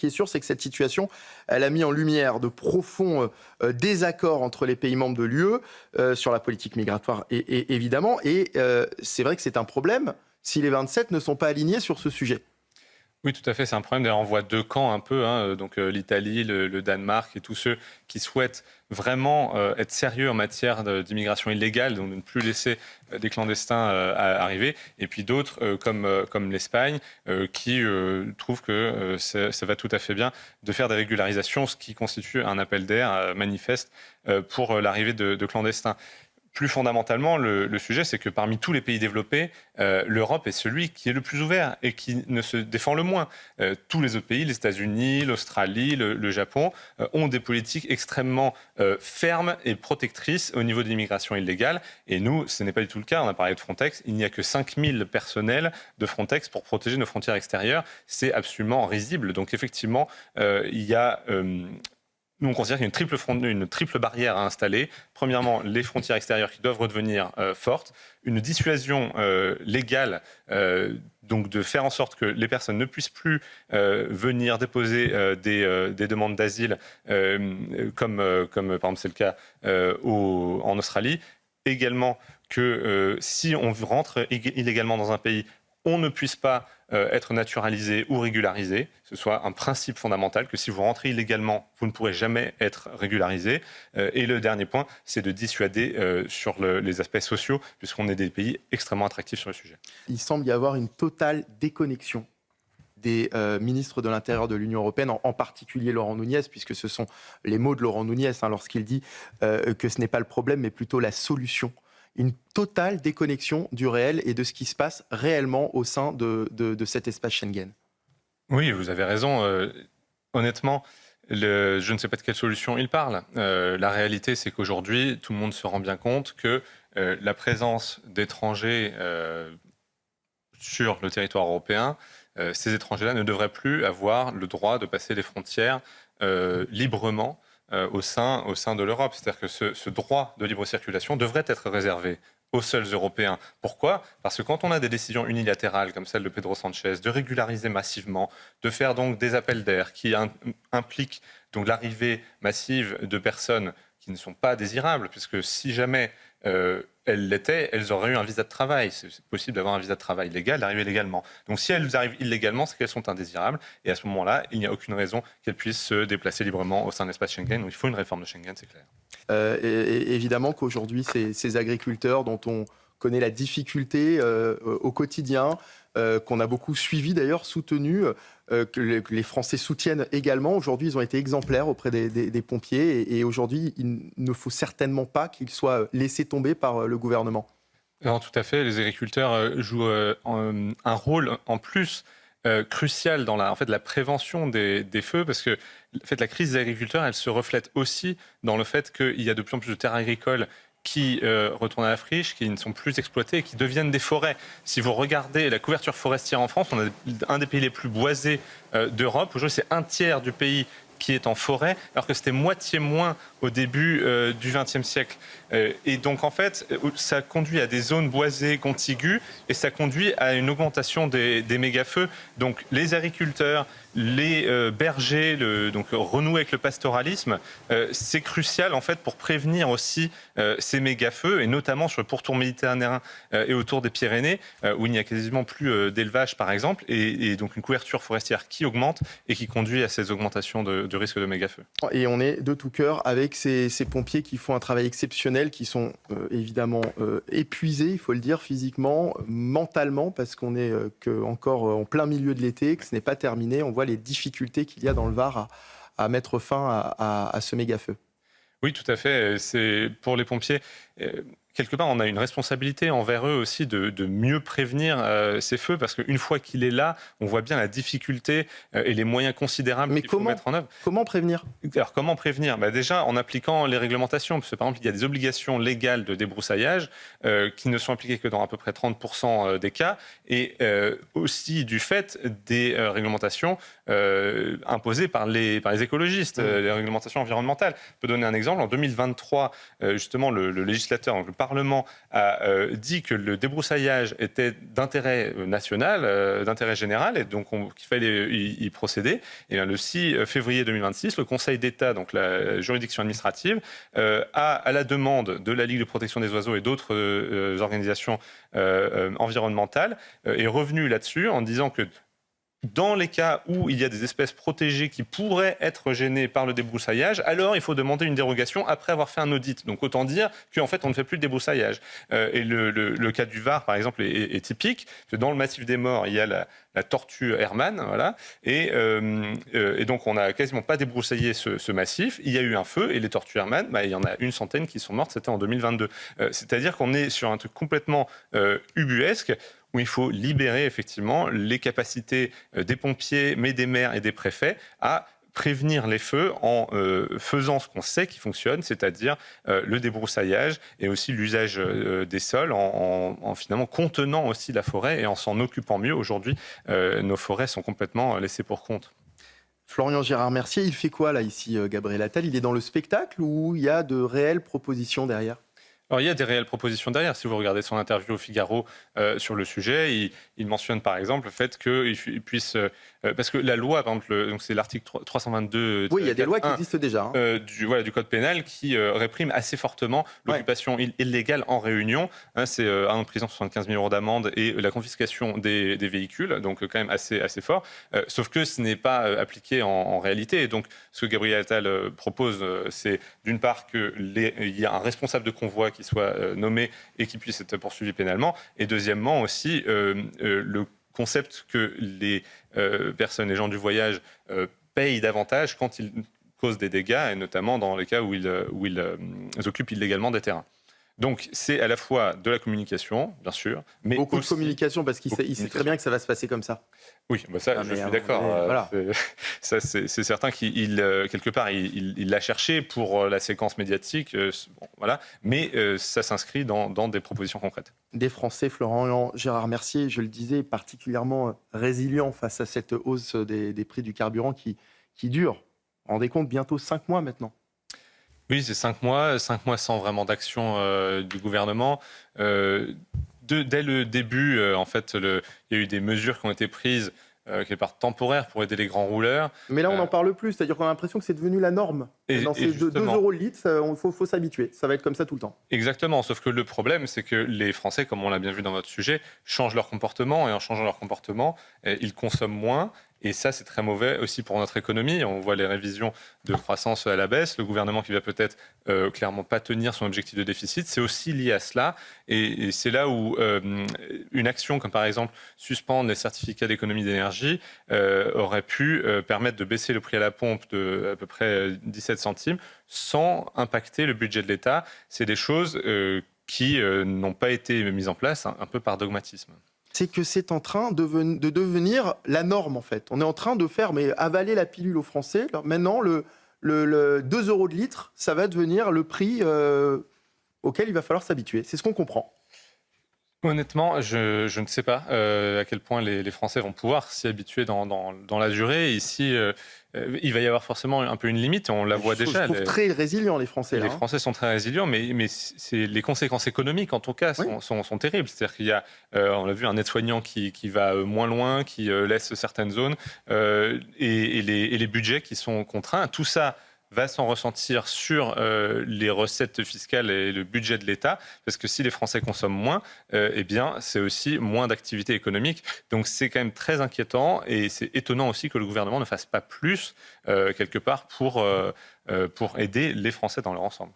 qui est sûr, c'est que cette situation, elle a mis en lumière de profonds désaccords entre les pays membres de l'UE sur la politique migratoire, évidemment. Et c'est vrai que c'est un problème si les 27 ne sont pas alignés sur ce sujet. Oui, tout à fait, c'est un problème. D'ailleurs, on voit deux camps un peu, donc l'Italie, le Danemark et tous ceux qui souhaitent vraiment être sérieux en matière d'immigration illégale, donc de ne plus laisser des clandestins arriver, et puis d'autres comme l'Espagne qui trouvent que ça va tout à fait bien de faire des régularisations, ce qui constitue un appel d'air manifeste pour l'arrivée de clandestins. Plus fondamentalement, le sujet, c'est que parmi tous les pays développés, l'Europe est celui qui est le plus ouvert et qui ne se défend le moins. Tous les autres pays, les États-Unis, l'Australie, le Japon, ont des politiques extrêmement fermes et protectrices au niveau de l'immigration illégale. Et nous, ce n'est pas du tout le cas. On a parlé de Frontex. Il n'y a que 5000 personnels de Frontex pour protéger nos frontières extérieures. C'est absolument risible. Donc effectivement, il y a... Nous, on considère qu'il y a une triple barrière à installer. Premièrement, les frontières extérieures qui doivent redevenir fortes, une dissuasion légale, donc de faire en sorte que les personnes ne puissent plus venir déposer des demandes d'asile, comme par exemple c'est le cas en Australie. Également que si on rentre illégalement dans un pays, on ne puisse pas être naturalisé ou régularisé. Ce soit un principe fondamental que si vous rentrez illégalement, vous ne pourrez jamais être régularisé. Et le dernier point, c'est de dissuader sur les aspects sociaux, puisqu'on est des pays extrêmement attractifs sur le sujet. Il semble y avoir une totale déconnexion des ministres de l'Intérieur de l'Union européenne, en particulier Laurent Nunez, puisque ce sont les mots de Laurent Nunez lorsqu'il dit que ce n'est pas le problème, mais plutôt la solution. Une totale déconnexion du réel et de ce qui se passe réellement au sein de cet espace Schengen. Oui, vous avez raison. Honnêtement, je ne sais pas de quelle solution il parle. La réalité, c'est qu'aujourd'hui, tout le monde se rend bien compte que la présence d'étrangers sur le territoire européen, ces étrangers-là ne devraient plus avoir le droit de passer les frontières librement au sein de l'Europe. C'est-à-dire que ce droit de libre circulation devrait être réservé aux seuls Européens. Pourquoi ? Parce que quand on a des décisions unilatérales comme celle de Pedro Sanchez, de régulariser massivement, de faire donc des appels d'air qui impliquent donc l'arrivée massive de personnes qui ne sont pas désirables, puisque si jamais elles l'étaient, elles auraient eu un visa de travail. C'est possible d'avoir un visa de travail légal, d'arriver légalement. Donc si elles arrivent illégalement, c'est qu'elles sont indésirables. Et à ce moment-là, il n'y a aucune raison qu'elles puissent se déplacer librement au sein de l'espace Schengen. Donc il faut une réforme de Schengen, c'est clair. Évidemment qu'aujourd'hui, ces agriculteurs dont on connaît la difficulté au quotidien, qu'on a beaucoup suivi d'ailleurs, soutenu, que les Français soutiennent également. Aujourd'hui, ils ont été exemplaires auprès des pompiers et aujourd'hui, il ne faut certainement pas qu'ils soient laissés tomber par le gouvernement. Alors, tout à fait, les agriculteurs jouent un rôle en plus crucial dans la prévention des feux, parce que la crise des agriculteurs, elle se reflète aussi dans le fait qu'il y a de plus en plus de terres agricoles qui retournent à la friche, qui ne sont plus exploitées et qui deviennent des forêts. Si vous regardez la couverture forestière en France, on a un des pays les plus boisés d'Europe. Aujourd'hui, c'est un tiers du pays qui est en forêt, alors que c'était moitié moins au début du XXe siècle. Et donc, en fait, ça conduit à des zones boisées contiguës et ça conduit à une augmentation des méga-feux. Donc, les agriculteurs, les bergers, donc renouer avec le pastoralisme, c'est crucial, en fait, pour prévenir aussi ces méga-feux, et notamment sur le pourtour méditerranéen et autour des Pyrénées, où il n'y a quasiment plus d'élevage, par exemple, et donc une couverture forestière qui augmente et qui conduit à ces augmentations de risque de méga-feux. Et on est de tout cœur avec ces pompiers qui font un travail exceptionnel, qui sont évidemment épuisés, il faut le dire, physiquement, mentalement, parce qu'on est encore en plein milieu de l'été, que ce n'est pas terminé. On voit les difficultés qu'il y a dans le Var à mettre fin à ce méga-feu. Oui, tout à fait. C'est pour les pompiers. Quelque part, on a une responsabilité envers eux aussi de mieux prévenir ces feux, parce qu'une fois qu'il est là, on voit bien la difficulté et les moyens considérables qu'il faut mettre en œuvre. Comment prévenir ? Alors, comment prévenir ? Déjà, en appliquant les réglementations. Parce que, par exemple, il y a des obligations légales de débroussaillage qui ne sont appliquées que dans à peu près 30% des cas, et aussi du fait des réglementations imposées par les écologistes, les réglementations environnementales. Je peux donner un exemple. En 2023, justement, le législateur, donc le Parlement a dit que le débroussaillage était d'intérêt national, d'intérêt général, et donc qu'il fallait y procéder, et bien, le 6 février 2026, le Conseil d'État, donc la juridiction administrative, à la demande de la Ligue de protection des oiseaux et d'autres organisations environnementales, est revenu là-dessus en disant que dans les cas où il y a des espèces protégées qui pourraient être gênées par le débroussaillage, alors il faut demander une dérogation après avoir fait un audit. Donc autant dire qu'en fait on ne fait plus de débroussaillage. Et le cas du Var, par exemple, est typique. Dans le massif des Morts, il y a la tortue Hermann, voilà, et donc on n'a quasiment pas débroussaillé ce massif. Il y a eu un feu et les tortues Hermann, il y en a une centaine qui sont mortes, c'était en 2022. C'est-à-dire qu'on est sur un truc complètement ubuesque, où il faut libérer effectivement les capacités des pompiers, mais des maires et des préfets à prévenir les feux en faisant ce qu'on sait qui fonctionne, c'est-à-dire le débroussaillage et aussi l'usage des sols en finalement contenant aussi la forêt et en s'en occupant mieux. Aujourd'hui, nos forêts sont complètement laissées pour compte. Florian Gérard-Mercier, il fait quoi là ici, Gabriel Attal? Il est dans le spectacle ou il y a de réelles propositions derrière? Alors, il y a des réelles propositions derrière. Si vous regardez son interview au Figaro sur le sujet, il mentionne par exemple le fait qu'il puisse... parce que la loi, par exemple, donc c'est l'article 322... Oui, il y a des lois qui existent déjà. Du Code pénal qui réprime assez fortement l'occupation illégale en réunion. C'est 1 an de prison, 75 000 € d'amende et la confiscation des véhicules, donc quand même assez fort. Sauf que ce n'est pas appliqué en réalité. Et donc, ce que Gabriel Attal propose, c'est d'une part qu'il y a un responsable de convoi qui soit nommé et qui puisse être poursuivi pénalement. Et deuxièmement aussi, le concept que les personnes, les gens du voyage payent davantage quand ils causent des dégâts, et notamment dans les cas où ils occupent illégalement des terrains. Donc c'est à la fois de la communication, bien sûr, mais beaucoup aussi... de communication, parce qu'il sait très bien que ça va se passer comme ça. Oui, ça, je suis d'accord. Voilà. C'est certain qu'il, quelque part, il l'a cherché pour la séquence médiatique, voilà, mais ça s'inscrit dans des propositions concrètes. Des Français, Florian Gérard-Mercier, je le disais, particulièrement résilients face à cette hausse des prix du carburant qui dure. Vous vous rendez compte, bientôt 5 mois maintenant. Oui, c'est 5 mois sans vraiment d'action du gouvernement. Dès le début, en fait, il y a eu des mesures qui ont été prises quelque part temporaires pour aider les grands rouleurs. Mais là, on n'en parle plus, c'est-à-dire qu'on a l'impression que c'est devenu la norme. Dans ces 2 € le litre, il faut s'habituer, ça va être comme ça tout le temps. Exactement, sauf que le problème, c'est que les Français, comme on l'a bien vu dans votre sujet, changent leur comportement, et en changeant leur comportement, ils consomment moins. Et ça, c'est très mauvais aussi pour notre économie. On voit les révisions de croissance à la baisse. Le gouvernement qui va peut-être clairement pas tenir son objectif de déficit, c'est aussi lié à cela. Et c'est là où une action comme par exemple suspendre les certificats d'économie d'énergie aurait pu permettre de baisser le prix à la pompe de à peu près 17 centimes sans impacter le budget de l'État. C'est des choses qui n'ont pas été mises en place un peu par dogmatisme. C'est que c'est en train de devenir la norme, en fait. On est en train de faire avaler la pilule aux Français. Alors, maintenant, le 2 € de litre, ça va devenir le prix auquel il va falloir s'habituer. C'est ce qu'on comprend. Honnêtement, je ne sais pas à quel point les Français vont pouvoir s'y habituer dans la durée. Ici, il va y avoir forcément un peu une limite, on la voit déjà. Je trouve très résilients, les Français. Les Français sont très résilients, mais les conséquences économiques, en tout cas, sont terribles. C'est-à-dire qu'il y a, on l'a vu, un aide-soignant qui va moins loin, qui laisse certaines zones, et les budgets qui sont contraints. Tout ça va s'en ressentir sur les recettes fiscales et le budget de l'État, parce que si les Français consomment moins, eh bien, c'est aussi moins d'activité économique. Donc c'est quand même très inquiétant, et c'est étonnant aussi que le gouvernement ne fasse pas plus, quelque part, pour aider les Français dans leur ensemble.